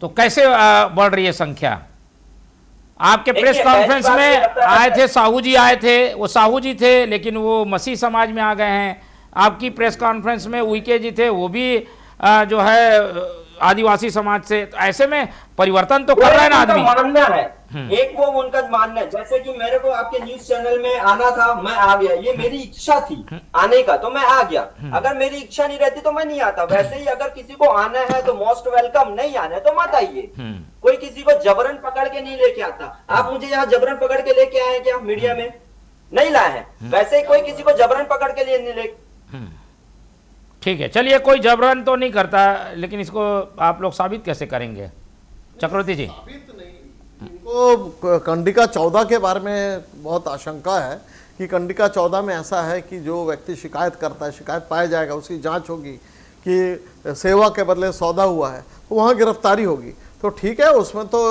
तो कैसे बढ़ रही है संख्या? आपके प्रेस देखिए, कॉन्फ्रेंस ऐसी में बात नहीं आए करता थे, साहू जी आए थे, वो साहू जी थे लेकिन वो मसीह समाज में आ गए हैं। आपकी प्रेस कॉन्फ्रेंस में उइके जी थे, वो भी जो है आदिवासी समाज से। तो ऐसे में परिवर्तन तो कर रहा है ना उनका आदमी। मानना है, एक वो उनका मानना है। जैसे कि मेरे को आपके न्यूज चैनल में आना था, मैं आ गया, ये मेरी इच्छा थी आने का, तो मैं आ गया। अगर मेरी इच्छा नहीं रहती तो मैं नहीं आता। वैसे ही अगर किसी को आना है तो मोस्ट वेलकम, नहीं आना है तो मत आइए। कोई किसी को जबरन पकड़ के नहीं लेके आता। आप मुझे यहाँ जबरन पकड़ के लेके आए क्या? मीडिया में नहीं लाए हैं। वैसे ही कोई किसी को जबरन पकड़ के लिए नहीं ले। ठीक है, चलिए, कोई जबरन तो नहीं करता, लेकिन इसको आप लोग साबित कैसे करेंगे चक्रवर्ती जी? साबित नहीं, इनको कंडिका 14 के बारे में बहुत आशंका है कि कंडिका 14 में ऐसा है कि जो व्यक्ति शिकायत करता है, शिकायत पाया जाएगा, उसकी जांच होगी कि सेवा के बदले सौदा हुआ है, तो वहाँ गिरफ्तारी होगी। तो ठीक है, उसमें तो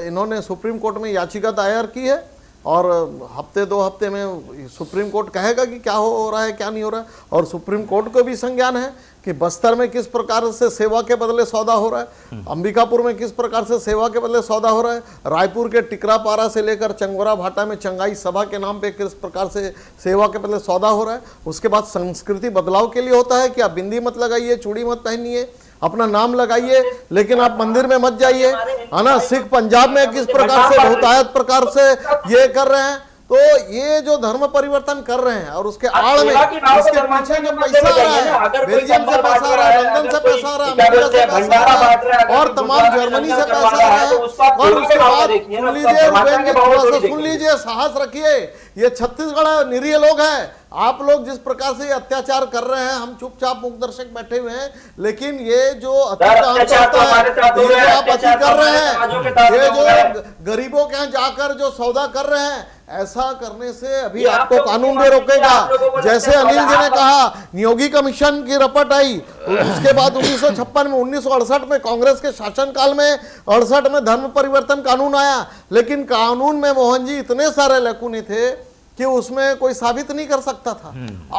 इन्होंने सुप्रीम कोर्ट में याचिका दायर की है और हफ्ते 2 हफ्ते में सुप्रीम कोर्ट कहेगा कि क्या हो रहा है, क्या नहीं हो रहा है। और सुप्रीम कोर्ट को भी संज्ञान है कि बस्तर में किस प्रकार से सेवा के बदले सौदा हो रहा है, अंबिकापुर में किस प्रकार से सेवा के बदले सौदा हो रहा है, रायपुर के टिकरापारा से लेकर चंगोरा भाटा में चंगाई सभा के नाम पे किस प्रकार से सेवा के बदले सौदा हो रहा है। उसके बाद संस्कृति बदलाव के लिए होता है कि आप बिंदी मत लगाइए, चूड़ी मत पहनिए, अपना नाम लगाइए, लेकिन आप मंदिर में मत जाइए, है ना। सिख पंजाब में किस प्रकार से बहुतायत प्रकार से ये कर रहे हैं। तो ये जो धर्म परिवर्तन कर रहे हैं और उसके आड़ में इसके पीछे जो पैसा आ रहा है, बेल्जियम से पैसा आ रहा है, लंदन से पैसा आ रहा है, अमेरिका से पैसा आ रहा है और तमाम जर्मनी से पैसा आ रहा है। और उसके बाद सुन लीजिए रुबेन जी, थोड़ा सा सुन लीजिए, साहस रखिए। ये छत्तीसगढ़ निरीह लोग हैं। आप लोग जिस प्रकार से अत्याचार कर रहे हैं, हम चुपचाप मूक दर्शक बैठे हुए हैं, लेकिन ये जो अत्याचार होता है, ये जो आप अति कर रहे हैं, ये जो गरीबों के यहाँ जाकर जो सौदा कर रहे हैं, ऐसा करने से अभी आपको कानून भी रोकेगा। जैसे अनिल जी ने कहा, नियोगी कमीशन की रिपोर्ट आई, उसके बाद 1956 में, 1968 में कांग्रेस के शासनकाल में 68 में धर्म परिवर्तन कानून आया, लेकिन कानून में मोहन जी इतने सारे लकुने थे कि उसमें कोई साबित नहीं कर सकता था।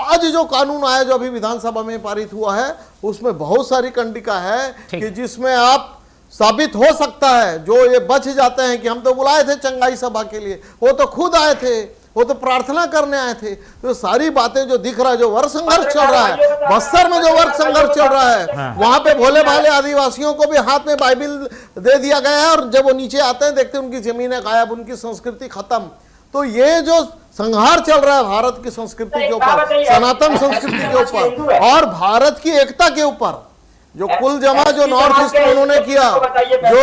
आज जो कानून आया, जो अभी विधानसभा में पारित हुआ है, उसमें बहुत सारी कंडिका है कि जिसमें आप साबित हो सकता है। जो ये बच जाते हैं कि हम तो बुलाए थे चंगाई सभा के लिए, वो तो खुद आए थे, वो तो प्रार्थना करने आए थे। तो सारी बातें जो दिख रहा है, जो वर्ग संघर्ष चल रहा है बस्तर में, जो वर्ग संघर्ष चल रहा है, वहां पे भोले भाले आदिवासियों को भी हाथ में बाइबिल दे दिया गया है और जब वो नीचे आते हैं देखते हैं उनकी जमीनें गायब, उनकी संस्कृति खत्म। तो ये जो संहार चल रहा है भारत की संस्कृति के ऊपर, सनातन संस्कृति के ऊपर और भारत की एकता के ऊपर, जो कुल जमा जो नॉर्थ ईस्ट में इन्होंने किया, जो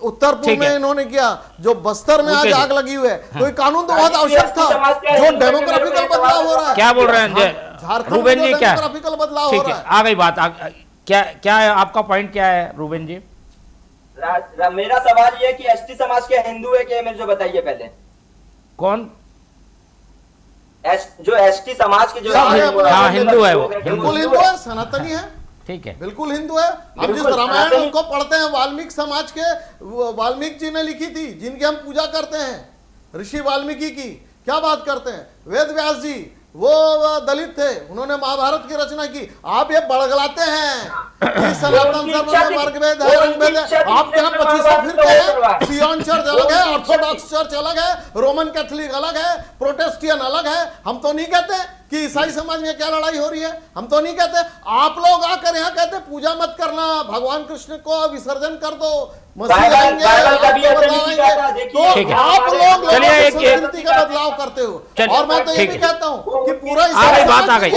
उत्तर पूर्व में इन्होंने किया, जो बस्तर में आज आग लगी हुई है, तो ये कानून तो बहुत आवश्यक था। जो डेमोग्राफिकल बदलाव हो रहा है, क्या बोल रहे हैं झारखंड रूबेन में जी? क्या डेमोग्राफिकल बदलाव हो ठीक रहा है, है। आ गई बात। क्या है आपका पॉइंट, क्या है रूबेन जी? मेरा सवाल ये है कि एसटी समाज के हिंदू है क्या, मेरे जो बताइए पहले। कौन? जो एसटी समाज के जो हाँ, हिंदू है वो, बिल्कुल हिंदू है, सनातनी है, ठीक है, बिल्कुल हिंदू है। हम जिस रामायण उनको पढ़ते हैं, वाल्मीकि समाज के वाल्मीकि जी ने लिखी थी, जिनकी हम पूजा करते हैं, ऋषि वाल्मीकि की क्या बात करते हैं। वेद व्यास जी वो दलित थे, उन्होंने महाभारत की रचना की। आप ये बड़गलाते हैं कि सनातन धर्म में वर्ग भेद है, रंग भेद है। आपके यहाँ 25 फिरके हैं, सियोन चर्च अलग है, ऑर्थोडॉक्स चर्च अलग है, रोमन कैथोलिक अलग है, प्रोटेस्टियन अलग है। हम तो नहीं कहते कि ईसाई समाज में क्या लड़ाई हो रही है, हम तो नहीं कहते। आप लोग आकर यहाँ कहते पूजा मत करना, भगवान कृष्ण को विसर्जन कर दो, मसीह आएंगे, तो आप लोग संस्कृति का बदलाव करते हो। और मैं तो ये भी कहता हूँ कि पूरा बात आ गई।